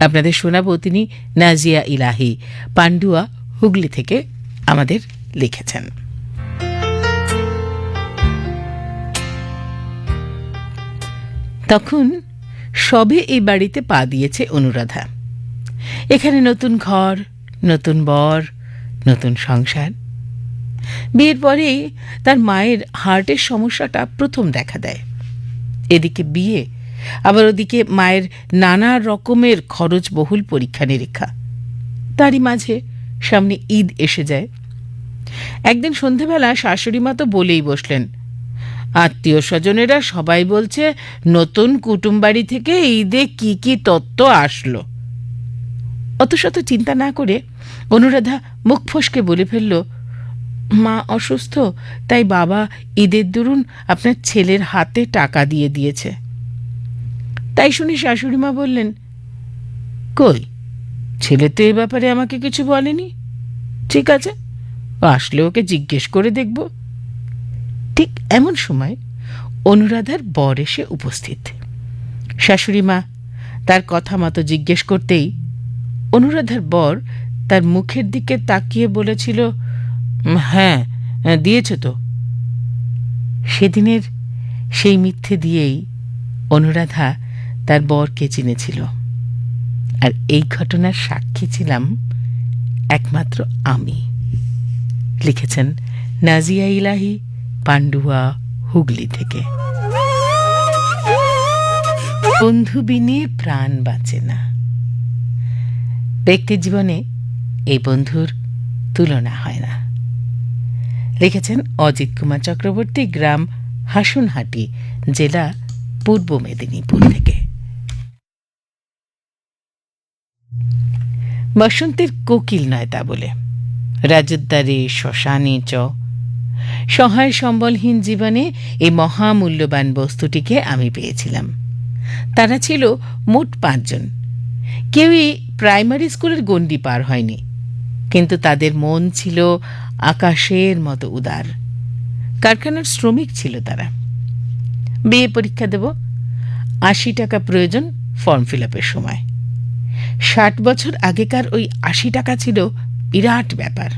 আপনাদের শোনাবো তিনি নাজিয়া ইলাহি, পান্ডুয়া, হুগলি থেকে আমাদের লিখেছেন। তখন সবে এই বাড়িতে পা দিয়েছে অনুরাধা। এখানে নতুন ঘর, নতুন বর, নতুন সংসার। বিয়ের পরেই তার মায়ের হার্টের সমস্যাটা প্রথম দেখা দেয়। এদিকে বিয়ে, আবার ওদিকে মায়ের নানা রকমের খরচবহুল পরীক্ষা নিরীক্ষা। তারই মাঝে সামনে ঈদ এসে যায়। একদিন সন্ধেবেলা শাশুড়ি মা তো বলেই বসলেন, আত্মীয় স্বজনেরা সবাই বলছে নতুন কুটুমবাড়ি থেকে ঈদে কি কি তত্ত্ব আসলো। অত শত চিন্তা না করে অনুরাধা মুখ ফসকে বলে ফেলল, মা অসুস্থ, তাই বাবা ঈদের দরুন আপনার ছেলের হাতে টাকা দিয়ে দিয়েছে। তাই শুনে শাশুড়ি মা বললেন, কই, ছেলে তো এ ব্যাপারে আমাকে কিছু বলেনি। ঠিক আছে, আসলে ওকে জিজ্ঞেস করে দেখব। ঠিক এমন সময় অনুরাধার বর এসে উপস্থিত। শাশুড়ি মা তার কথা মতো জিজ্ঞেস করতেই অনুরাধার বর তার মুখের দিকে তাকিয়ে বলেছিল, হ্যাঁ দিয়েছে তো। সেদিনের সেই মিথ্যে দিয়েই অনুরাধা তার বরকে চিনেছিল। আর এই ঘটনার সাক্ষী ছিলাম একমাত্র আমি। লিখেছেন নাজিয়া ইলাহি, পান্ডুয়া, হুগলি থেকে। বন্ধু বিনে প্রাণ বাঁচে না। ব্যক্তির জীবনে এই বন্ধুর তুলনা হয় না। লিখেছেন অজিত কুমার চক্রবর্তী, গ্রাম হাসুনহাটি, জেলা পূর্ব মেদিনীপুর থেকে। বসন্তের কোকিল নয় তা বলে, রাজদ্বারে শ্মশানে চ। সহায় সম্বলহীন জীবনে এই মহামূল্যবান বস্তুটিকে আমি পেয়েছিলাম। তারা ছিল মোট 5 জন। কেউই প্রাইমারি স্কুলের গণ্ডি পার হয়নি, কিন্তু তাদের মন ছিল আকাশের মতো উদার। কারখানার শ্রমিক ছিল তারা। বিয়ে পরীক্ষা দেব, 80 টাকা প্রয়োজন ফর্ম ফিল আপের সময়। 60 বছর আগেকার ওই 80 টাকা ছিল বিরাট ব্যাপার।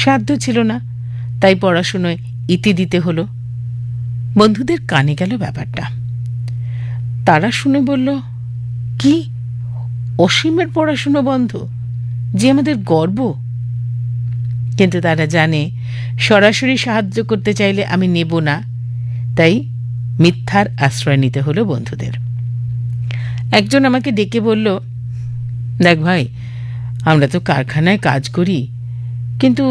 সাধ্য ছিল না, তাই পড়াশুনোয় ইতি দিতে হলো। বন্ধুদের কানে গেল ব্যাপারটা। তারা শুনে বলল, কি, অসীমের পড়াশুনো বন্ধ, যে আমাদের গর্ব। কিন্তু তারা জানে সরাসরি সাহায্য করতে চাইলে আমি নেব না, তাই মিথ্যার আশ্রয় নিতে হলো বন্ধুদের। একজন আমাকে ডেকে বলল, দেখ ভাই, আমরা তো কারখানায় কাজ করি, কিন্তু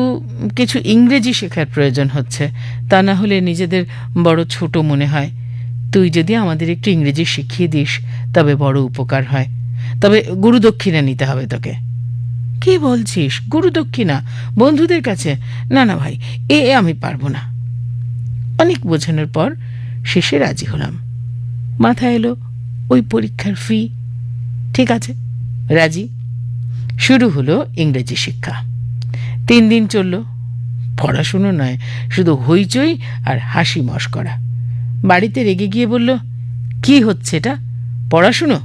কিছু ইংরেজি শেখার প্রয়োজন হচ্ছে, তা না হলে নিজেদের বড় ছোট মনে হয়। তুই যদি আমাদের একটু ইংরেজি শিখিয়ে দিস তবে বড় উপকার হয়। তবে গুরুদক্ষিণা নিতে হবে তোকে। কি বলছিস, গুরুদক্ষিণা বন্ধুদের কাছে? না না ভাই, এ আমি পারবো না। অনেক বোঝানোর পর শেষে রাজি হলাম। মাথায় এলো ওই পরীক্ষার ফি। ঠিক আছে, রাজি। শুরু হলো ইংরেজি শিক্ষা। 3 দিন চলল। পড়াশুনো নয়, শুধু হইচই আর হাসি মশকরা। বাড়িতে রেগে গিয়ে বলল, কি হচ্ছে এটা, পড়াশুনো?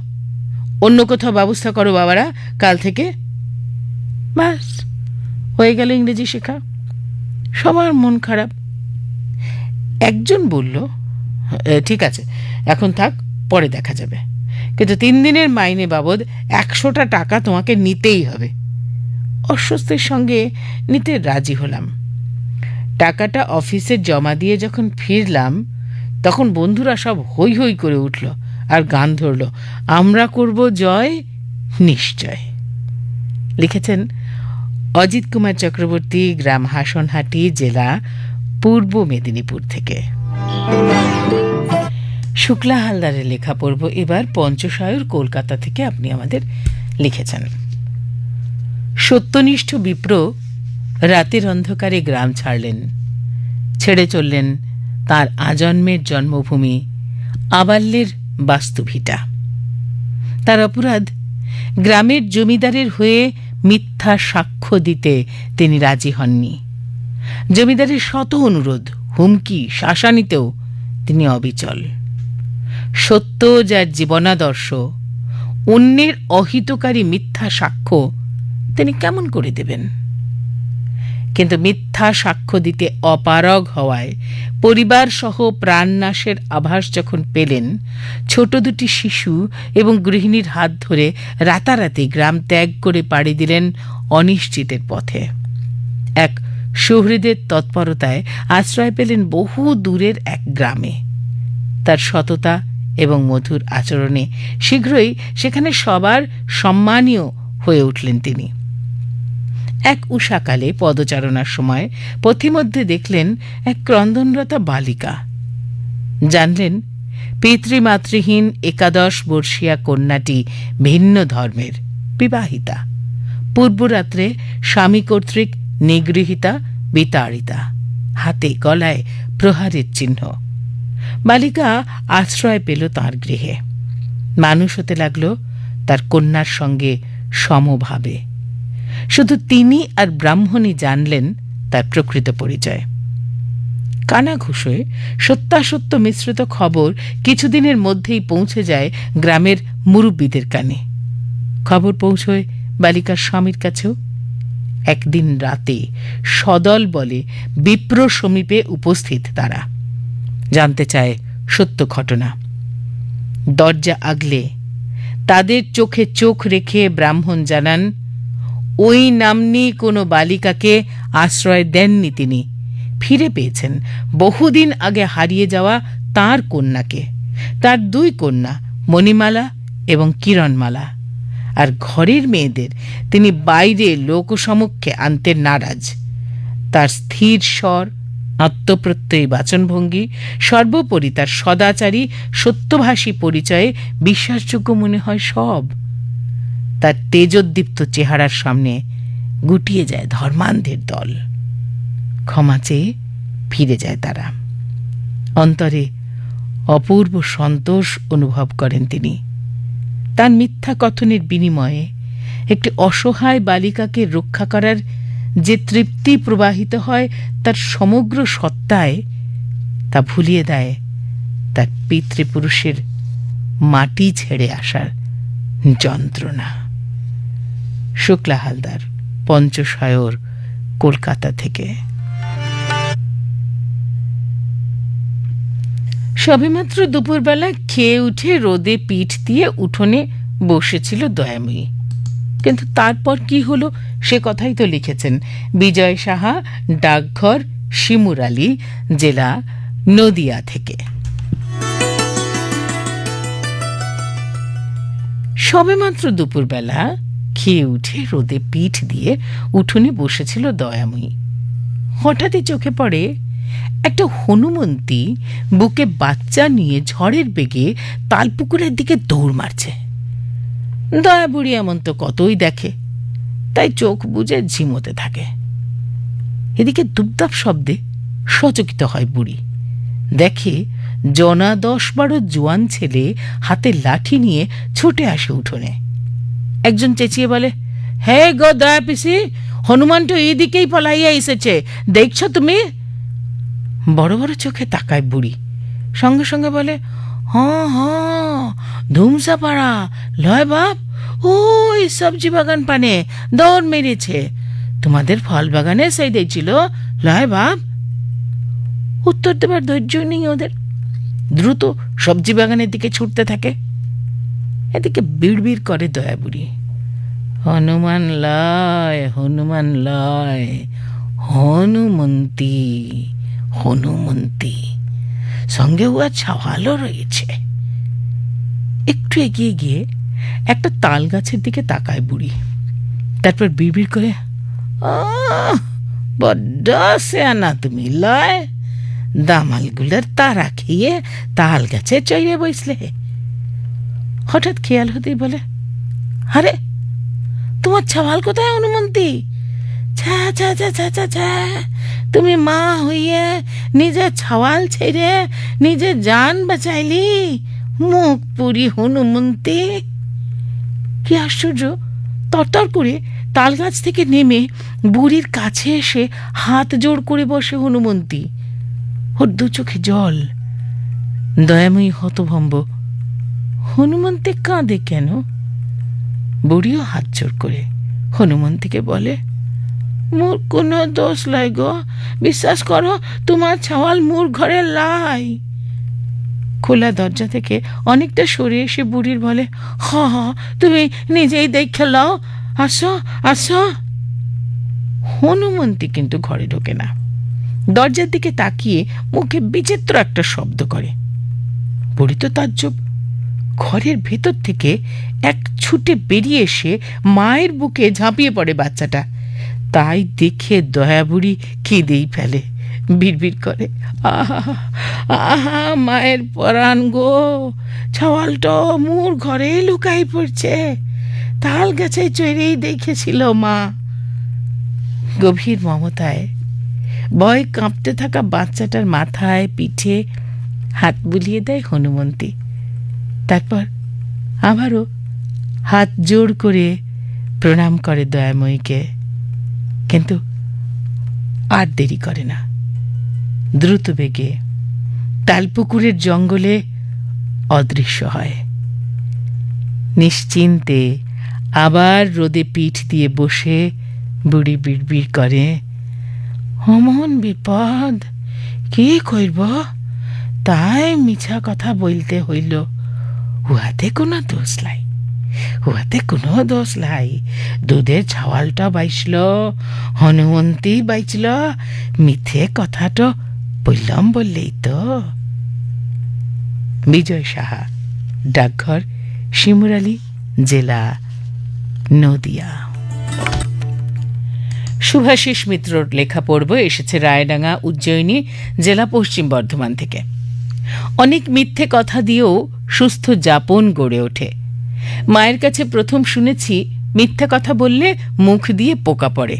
অন্য কোথাও ব্যবস্থা করো বাবারা, কাল থেকে। ব্যাস, হয়ে গেল ইংরেজি শেখা। সবার মন খারাপ। একজন বলল, ঠিক আছে, এখন থাক, পরে দেখা যাবে, কিন্তু 3 দিনের মাইনে বাবদ 100টা টাকা তোমাকে নিতেই হবে। অস্বস্তির সঙ্গে নিতে রাজি হলাম। টাকাটা অফিসে জমা দিয়ে যখন ফিরলাম, তখন বন্ধুরা সব হৈ হৈ করে উঠল আর গান ধরল, আমরা করব জয়, নিশ্চয়। লিখেছেন অজিত কুমার চক্রবর্তী, গ্রাম হাসনহাটি, জেলা পূর্ব মেদিনীপুর থেকে। শুক্লা হালদারের লেখা পড়ব এবার। পঞ্চশায়র, কলকাতা থেকে আপনি আমাদের লিখেছেন। সত্যনিষ্ঠ বিপ্র রাতের অন্ধকারে গ্রাম ছাড়লেন, ছেড়ে চললেন তার আজন্মের জন্মভূমি আবাল্যের বাস্তুভিটা। তার অপরাধ, গ্রামের জমিদারের হয়ে মিথ্যা সাক্ষ্য দিতে তিনি রাজি হননি। জমিদারের শত অনুরোধ, হুমকি, শাসানিতেও তিনি অবিচল। সত্য যার জীবনাদর্শ, অন্যের অহিতকারী মিথ্যা সাক্ষ্য তিনি কেমন করে দেবেন? কিন্তু মিথ্যা সাক্ষ্য দিতে অপারগ হওয়ায় পরিবার সহ প্রাণনাশের আভাস যখন পেলেন, ছোট দুটি শিশু এবং গৃহিণীর হাত ধরে রাতারাতি গ্রাম ত্যাগ করে পাড়ি দিলেন অনিশ্চিতের পথে। এক সুহৃদের তৎপরতায় আশ্রয় পেলেন বহু দূরের এক গ্রামে। তার সততা এবং মধুর আচরণে শীঘ্রই সেখানে সবার সম্মানীয় হয়ে উঠলেন তিনি। এক উষাকালে পদচারণার সময় পথিমধ্যে দেখলেন এক ক্রন্দনরতা বালিকা। জানলেন পিতৃমাতৃহীন 11 বর্ষীয়া কন্যাটি ভিন্ন ধর্মের, বিবাহিতা, পূর্বরাত্রে স্বামী কর্তৃক নিগৃহীতা, বিতাড়িতা, হাতে গলায় প্রহারের চিহ্ন। বালিকা আশ্রয় পেল তাঁর গৃহে। মানুষ হতে লাগল তার কন্যার সঙ্গে সমভাবে। শুধু তিনি আর ব্রাহ্মণই জানলেন তার প্রকৃত পরিচয়। কানাঘুষোয় সত্যাসত্য মিশ্রিত খবর কিছুদিনের মধ্যেই পৌঁছে যায় গ্রামের মুরব্বীদের কানে। খবর পৌঁছয় বালিকার স্বামীর কাছেও। একদিন রাতে সদল বলে বিপ্র সমীপে উপস্থিত তারা। জানতে চায় সত্য ঘটনা। দরজা আগলে তাদের চোখে চোখ রেখে ব্রাহ্মণ জানান, ওই নাম্নী কোনো বালিকাকে আশ্রয় দেননি তিনি। ফিরে পেয়েছেন বহুদিন আগে হারিয়ে যাওয়া তাঁর কন্যাকে, তার 2 কন্যা মণিমালা এবং কিরণমালা। আর ঘরের মেয়েদের তিনি বাইরে লোকসমক্ষে আনতে নারাজ। তার স্থির স্বর, আত্মপ্রত্যয়ী বাচনভঙ্গি, সর্বোপরি তার সদাচারী সত্যভাষী পরিচয়ে বিশ্বাসযোগ্য মনে হয় সব। তার তেজোদ্দীপ্ত চেহারার সামনে গুটিয়ে যায় ধর্মান্ধের দল। ক্ষমা চেয়ে ফিরে যায় তারা। অন্তরে অপূর্ব সন্তোষ অনুভব করেন তিনি। তার মিথ্যা কথনের বিনিময়ে একটি অসহায় বালিকাকে রক্ষা করার যে তৃপ্তি প্রবাহিত হয় তার সমগ্র সত্তায়, তা ভুলিয়ে দেয় তার পিতৃপুরুষের মাটি ছেড়ে আসার যন্ত্রণা। শুক্লা হালদার, পঞ্চশায়র, কলকাতা থেকে। সবেমাত্র দুপুরবেলা খেয়ে উঠে রোদে পিঠ দিয়ে উঠোনে বসেছিল দয়াময়ী। কিন্তু তারপর কি হলো সে কথাই তো লিখেছেন বিজয় সাহা, ডাকঘর, শিমুরালী, জেলা নদিয়া থেকে। সবেমাত্র দুপুরবেলা খেয়ে উঠে রোদে পিঠ দিয়ে উঠোনে বসেছিল দয়াময়ী। হঠাৎই চোখে পড়ে একটা হনুমন্তী বুকে বাচ্চা নিয়ে ঝড়ের বেগে তালপুকুরের দিকে দৌড় মারছে। দয়া বুড়ি এমন তো কতই দেখে, তাই চোখ বুজে ঝিমোতে থাকে। এদিকে দুপদাপ শব্দে সচকিত হয় বুড়ি। দেখে জনা 10-12 জোয়ান ছেলে হাতে লাঠি নিয়ে ছুটে আসে উঠোনে। একজন চেঁচিয়ে বলে, হে গো দয়া পিসি, হনুমানটা এইদিকেই পলাইয়া এসেছে, দেখছো তুমি? বড় বড় চোখে তাকায় বুড়ি। সঙ্গে সঙ্গে বলে, হ্যাঁ হ্যাঁ, ধুমসাপাড়া লয় বাপ, ওই সবজি বাগান পানে দৌড় মেরেছে, তোমাদের ফল বাগানে সেই দিয়েছিল লয় বাপ। উত্তর দেবার ধৈর্য নেই ওদের। দ্রুত সবজি বাগানের দিকে ছুটতে থাকে। এদিকে বিড়বিড় করে দয়া বুড়ি, হনুমান লয়, হনুমান লয়, হনুমন্তী, হনুমন্তী, সঙ্গে ও ছাওয়ালও রয়েছে। একটু এগিয়ে গিয়ে একটা তাল গাছের দিকে তাকায় বুড়ি। তারপর বিড়বিড় করে, বড্ড সেয়ানা তুমি লয়, দামালগুলোর তারা খেয়ে তাল গাছে চড়ে বসলে। হঠাৎ খেয়াল হতেই বলে, আরে তোমার ছাওয়াল কোথায় হনুমন্তী? ছ্যা ছ্যা ছ্যা ছ্যা ছ্যা ছ্যা, তুমি মা হইয়ে নিজের ছাওয়াল ছেড়ে নিজের জান বাঁচাইলি, মুখ পুরি হনুমন্তী। কি আশ্চর্য! তরতর করে তাল গাছ থেকে নেমে বুড়ির কাছে এসে হাত জোড় করে বসে হনুমন্তী। ওর 2 চোখে জল। দয়াময়ী হতভম্ব। হনুমন্তী কাঁদে কেন? বুড়িও হাত জোর করে হনুমন্তীকে বলে, মোর কোনো দোষ লাই গো, বিশ্বাস করো তোমার ছাওয়াল মোর ঘরে লাই। খোলা দরজা থেকে অনেকটা সরে এসে বুড়ির বলে, হ হ তুমি নিজেই দেখে লও, আসো আসো। হনুমন্তী কিন্তু ঘরে ঢোকে না, দরজার দিকে তাকিয়ে মুখে বিচিত্র একটা শব্দ করে। বুড়ি তো তাজ্জব, ঘরের ভেতর থেকে এক ছুটে বেরিয়ে এসে মায়ের বুকে ঝাঁপিয়ে পড়ে বাচ্চাটা। তাই দেখে দয়া বুড়ি কেঁদেই ফেলে, বিড়বিড় করে, আহা আহা মায়ের পরাণ গো, ছাওয়ালটা মোর ঘরে লুকাই পড়ছে, তাল গাছে চড়েই দেখেছিল মা। গভীর মমতায় ভয় কাঁপতে থাকা বাচ্চাটার মাথায় পিঠে হাত বুলিয়ে দেয় হনুমন্তী। তারপর আবারও হাত জোড় করে প্রণাম করে দয়াময়ীকে, কিন্তু আর দেরি করে না। দ্রুত বেগে তালপুকুরের জঙ্গলে অদৃশ্য হয়। নিশ্চিন্তে আবার রোদে পিঠ দিয়ে বসে বুড়ি বিড়বিড় করে, অমন বিপদ কি করব, তাই মিছা কথা বলতে হইল, উহাতে কোনো দোষ লাই, উহাতে কোনো দোষ লাই। দুধের ছাওয়ালটা বাইছিল, হনুমন্তী বাইছিল, মিথ্যে কথাটা বললাম বললেই তো। বিজয় সাহা, ডাকঘর, শিমুরালী, জেলা নদিয়া। শুভাশিস মিত্রর লেখা পড়ব এসেছে রায়ডাঙ্গা, উজ্জয়িনী জেলা, পশ্চিম বর্ধমান থেকে। অনেক মিথ্যে কথা দিয়েও সুস্থ যাপন গড়ে ওঠে। মায়ের কাছে প্রথম শুনেছি মিথ্যে কথা বললে মুখ দিয়ে পোকা পড়ে,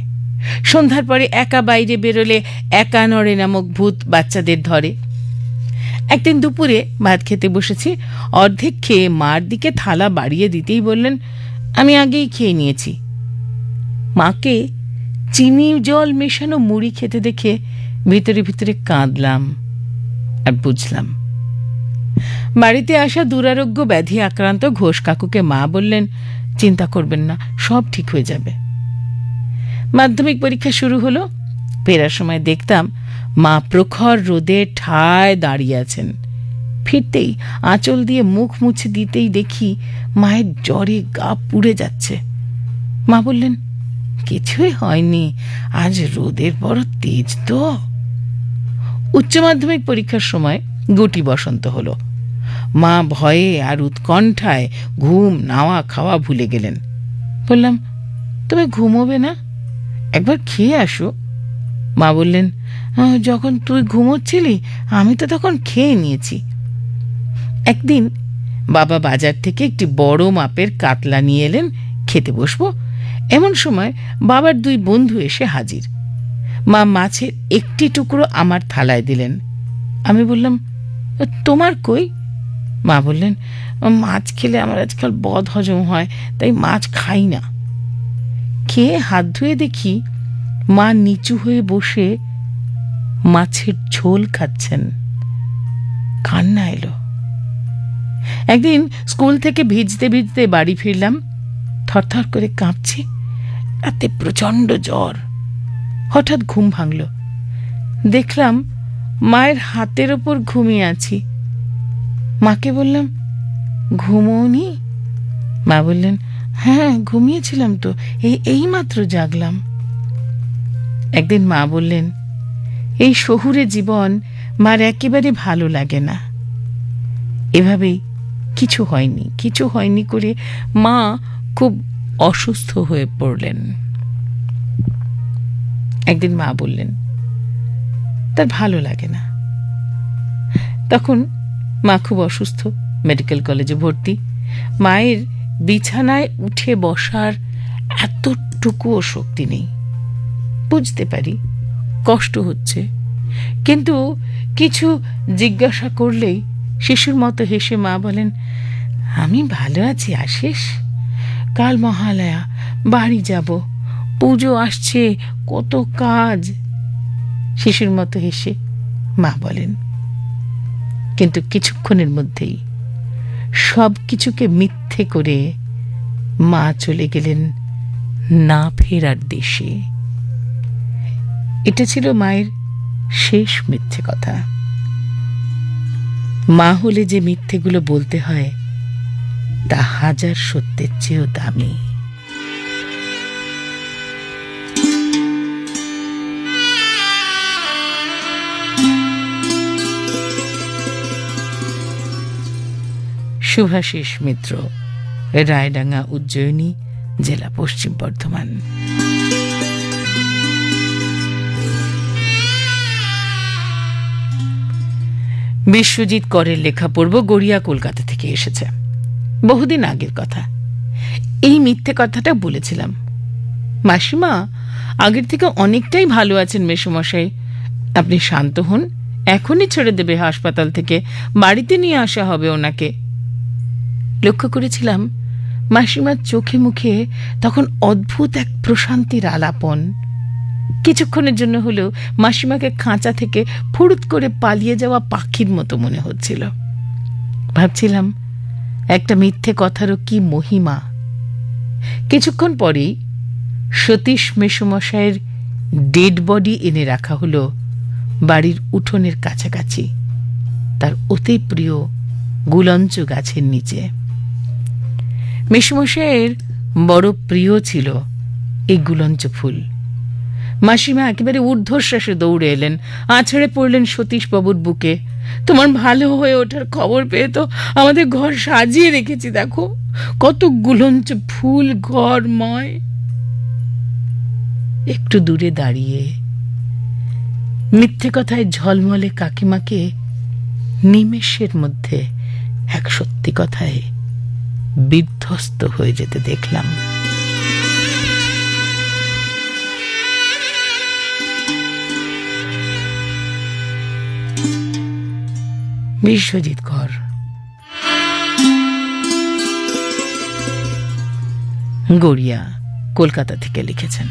সন্ধ্যার পরে একা বাইরে বেরোলে একা নড়ে নামক ভূত বাচ্চাদের ধরে। একদিন দুপুরে ভাত খেতে বসেছি, অর্ধেক খেয়ে মার দিকে থালা বাড়িয়ে দিতেই বললেন, আমি আগেই খেয়ে নিয়েছি। মাকে চিনি জল মেশানো মুড়ি খেতে দেখে ভিতরে ভিতরে কাঁদলাম আর বুঝলাম। বাড়িতে আসা দুরারোগ্য ব্যাধি আক্রান্ত ঘোষ কাকুকে মা বললেন, চিন্তা করবেন না, সব ঠিক হয়ে যাবে। মাধ্যমিক পরীক্ষা শুরু হলো। ফেরার সময় দেখতাম মা প্রখর রোদে ঠায় দাঁড়িয়ে আছেন। ফিরতেই আঁচল দিয়ে মুখ মুছে দিতেই দেখি মায়ের জ্বরে গা পুড়ে যাচ্ছে। মা বললেন, কিছুই হয়নি, আজ রোদের বড় তেজ তো। উচ্চ মাধ্যমিক পরীক্ষার সময় গুটি বসন্ত হলো। মা ভয়ে আর উৎকণ্ঠায় ঘুম নাওয়া খাওয়া ভুলে গেলেন। বললাম, তুমি ঘুমোবে না, একবার খেয়ে আসো। মা বললেন, যখন তুই ঘুমোচ্ছিলি আমি তো তখন খেয়ে নিয়েছি। একদিন বাবা বাজার থেকে একটি বড় মাপের কাতলা নিয়ে এলেন, খেতে বসবো এমন সময় বাবার দুই বন্ধু এসে হাজির। মা মাছের একটি টুকরো আমার থালায় দিলেন। আমি বললাম, তোমার কই? মা বললেন, মাছ খেলে আমার আজকাল বদ হজম হয়, তাই মাছ খাই না। খেয়ে হাত ধুয়ে দেখি মা নিচু হয়ে বসে মাছের ঝোল খাচ্ছেন। কান্না এলো। একদিন স্কুল থেকে ভিজতে ভিজতে বাড়ি ফিরলাম, থরথর করে কাঁপছি, রাতে প্রচন্ড জ্বর। হঠাৎ ঘুম ভাঙল, দেখলাম মায়ের হাতের ওপর ঘুমিয়ে আছি। মাকে বললাম, ঘুমোনি? মা বললেন, হ্যাঁ ঘুমিয়েছিলাম তো, এই মাত্র জাগলাম। একদিন মা বললেন, এই শহুরে জীবন মার একেবারে ভালো লাগে না। এভাবেই কিছু হয়নি করে মা খুব অসুস্থ হয়ে পড়লেন। একদিন মা বললেন, তার ভালো লাগে না। তখন মা খুব অসুস্থ, মেডিকেল কলেজে ভর্তি। মায়ের বিছানায় উঠে বসার এতটুকুও শক্তি নেই। বুঝতে পারি কষ্ট হচ্ছে, কিন্তু কিছু জিজ্ঞাসা করলেই শিশুর মতো হেসে মা বলেন, আমি ভালো আছি আশিস, কাল মহালয়া, বাড়ি যাব, পুজো আসছে, কত কাজ। শিশুর মতো হেসে মা বলেন, কিন্তু কিছুক্ষণের মধ্যেই সব কিছুকে মিথ্যে করে মা চলে গেলেন না ফেরার দেশে। এটা ছিল মায়ের শেষ মিথ্যে কথা। মা হলে যে মিথ্যেগুলো বলতে হয় তা হাজার সত্যের চেয়েও দামি। শুভাশিস মিত্র, রায়ডাঙ্গা, উজ্জয়িনী জেলা, পশ্চিম বর্ধমান। বিশ্বজিৎ করের লেখা পড়ব। গড়িয়া কলকাতা থেকে এসেছে। বহুদিন আগের কথা। এই মিথ্যে কথাটা বলেছিলাম। মাসিমা আগের থেকে অনেকটাই ভালো আছেন মেসোমশাই, আপনি শান্ত হন, এখনই ছেড়ে দেবে হাসপাতাল থেকে, বাড়িতে নিয়ে আসা হবে ওনাকে। লক্ষ্য করেছিলাম মাসিমার চোখে মুখে তখন অদ্ভুত এক প্রশান্তির আলাপন। কিছুক্ষণের জন্য হলেও মাসিমাকে খাঁচা থেকে ফুরুত করে পালিয়ে যাওয়া পাখির মতো মনে হচ্ছিল। ভাবছিলাম একটা মিথ্যে কথারও কি মহিমা। কিছুক্ষণ পরেই সতীশ মেসোমশায়ের ডেড বডি এনে রাখা হলো বাড়ির উঠোনের কাছাকাছি, তার অতি প্রিয় গুলঞ্চ গাছের নিচে। মেসোমশায়ের বড় প্রিয় ছিল এই গুলঞ্চ ফুল। মাসিমা একেবারে ঊর্ধ্বশ্বাসে দৌড়ে এলেন, আছড়ে পড়লেন সতীশবাবুর বুকে। তোমার ভালো হয়ে ওঠার খবর পেয়ে তো আমাদের ঘর সাজিয়ে রেখেছি, দেখো কত গুলঞ্চ ফুল ঘরময়। একটু দূরে দাঁড়িয়ে মিথ্যে কথায় ঝলমলে কাকিমাকে নিমেষের মধ্যে এক সত্যি কথায় বিধ্বস্ত হয়ে যেতে দেখলাম। বিশ্বজিৎ কর, গড়িয়া কলকাতা থেকে লিখেছেন।